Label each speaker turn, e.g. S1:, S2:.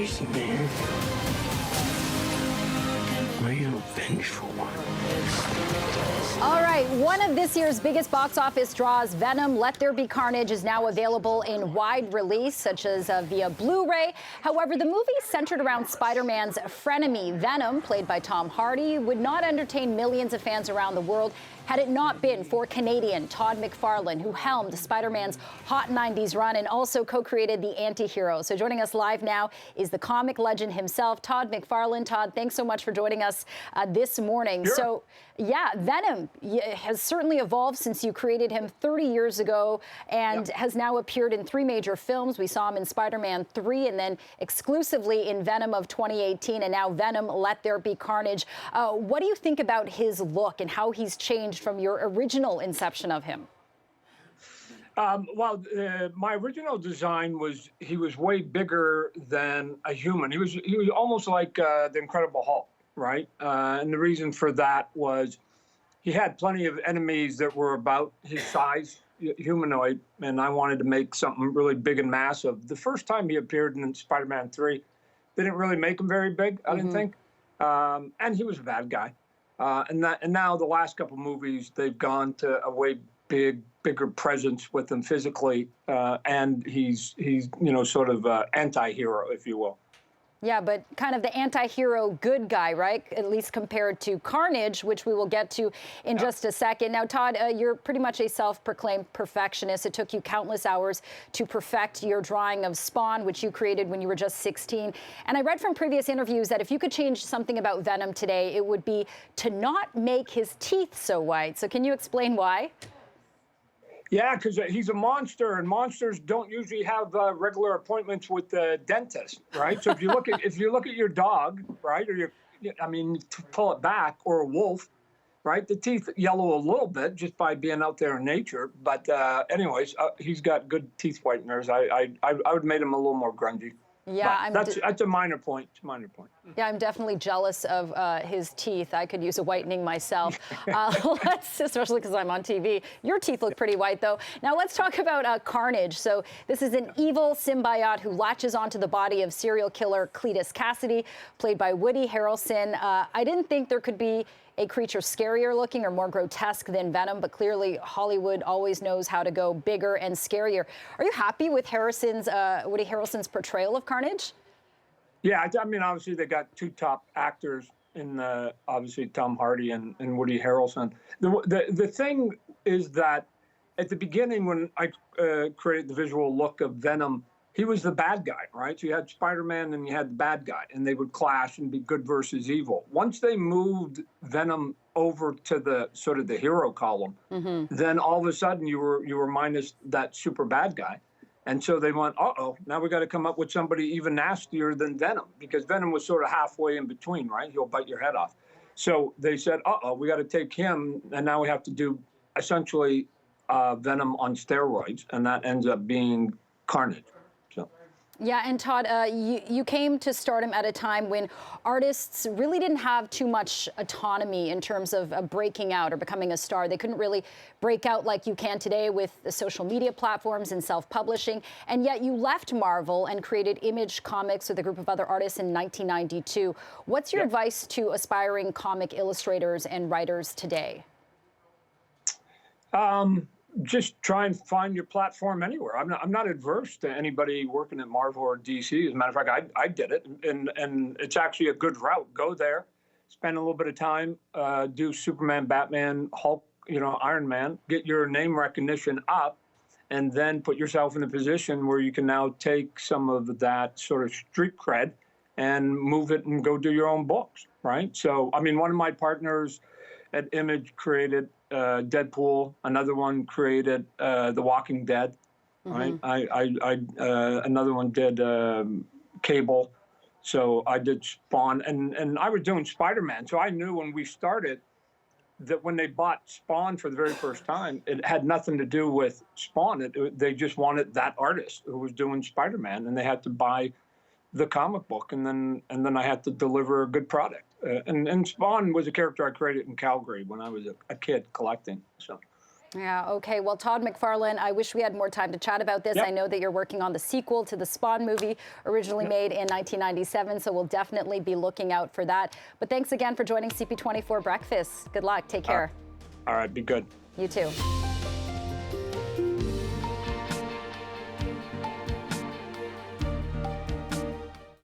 S1: crazy, man. Are you a vengeful one?
S2: All right, one of this year's biggest box office draws, Venom, Let There Be Carnage, is now available in wide release, such as via Blu-ray. However, the movie centered around Spider-Man's frenemy, Venom, played by Tom Hardy, would not entertain millions of fans around the world had it not been for Canadian Todd Mcfarlane, who helmed Spider-Man's hot 90s run and also co-created The Anti-Hero. So joining us live now is the comic legend himself, Todd Mcfarlane. Todd, thanks so much for joining us this morning.
S3: Sure.
S2: So, yeah, Venom has certainly evolved since you created him 30 years ago and has now appeared in 3 major films. We saw him in Spider-Man 3 and then exclusively in Venom of 2018 and now Venom, Let There Be Carnage. What do you think about his look and how he's changed from your original inception of him?
S3: My original design was he was way bigger than a human. He was almost like the Incredible Hulk, right? And the reason for that was he had plenty of enemies that were about his size, humanoid, and I wanted to make something really big and massive. The first time he appeared in Spider-Man 3, they didn't really make him very big, I didn't think, and he was a bad guy. And now the last couple movies, they've gone to a way bigger presence with him physically, and he's sort of anti-hero, if you will.
S2: Yeah, but kind of the anti-hero good guy, right? At least compared to Carnage, which we will get to in just a second. Now, Todd, you're pretty much a self-proclaimed perfectionist. It took you countless hours to perfect your drawing of Spawn, which you created when you were just 16. And I read from previous interviews that if you could change something about Venom today, it would be to not make his teeth so white. So can you explain why?
S3: Yeah, because he's a monster, and monsters don't usually have regular appointments with the dentist, right? So if you look at your dog, right, or to pull it back, or a wolf, right, the teeth yellow a little bit just by being out there in nature. But anyways, he's got good teeth whiteners. I would have made him a little more grungy.
S2: Yeah,
S3: that's a minor point. It's a minor point.
S2: Yeah, I'm definitely jealous of his teeth. I could use a whitening myself, especially because I'm on TV. Your teeth look pretty white, though. Now let's talk about Carnage. So this is an evil symbiote who latches onto the body of serial killer Cletus Cassidy, played by Woody Harrelson. I didn't think there could be a creature scarier looking or more grotesque than Venom, but clearly Hollywood always knows how to go bigger and scarier. Are you happy with Woody Harrelson's portrayal of Carnage?
S3: Yeah, I mean, obviously they got 2 top actors in obviously Tom Hardy and Woody Harrelson. The thing is that at the beginning when I created the visual look of Venom, he was the bad guy, right? So you had Spider-Man and you had the bad guy, and they would clash and be good versus evil. Once they moved Venom over to the sort of the hero column, then all of a sudden you were minus that super bad guy. And so they went, now we got to come up with somebody even nastier than Venom, because Venom was sort of halfway in between, right? He'll bite your head off. So they said, we got to take him, and now we have to do essentially Venom on steroids, and that ends up being Carnage.
S2: Yeah, and Todd, you came to stardom at a time when artists really didn't have too much autonomy in terms of breaking out or becoming a star. They couldn't really break out like you can today with the social media platforms and self-publishing. And yet you left Marvel and created Image Comics with a group of other artists in 1992. What's your advice to aspiring comic illustrators and writers today?
S3: Just try and find your platform anywhere. I'm not adverse to anybody working at Marvel or DC. As a matter of fact, I did it, and it's actually a good route. Go there, spend a little bit of time, do Superman, Batman, Hulk, Iron Man, get your name recognition up, and then put yourself in a position where you can now take some of that sort of street cred and move it and go do your own books, right? So, I mean, one of my partners at Image created Deadpool. Another one created The Walking Dead. Right? Another one did Cable. So I did Spawn, and I was doing Spider-Man. So I knew when we started that when they bought Spawn for the very first time, it had nothing to do with Spawn. They just wanted that artist who was doing Spider-Man, and they had to buy the comic book, and then I had to deliver a good product. And Spawn was a character I created in Calgary when I was a kid collecting. So.
S2: Yeah, okay. Well, Todd Mcfarlane, I wish we had more time to chat about this.
S3: Yep.
S2: I know that you're working on the sequel to the Spawn movie, originally made in 1997, so we'll definitely be looking out for that. But thanks again for joining CP24 Breakfast. Good luck. Take care.
S3: All right, be good.
S2: You too.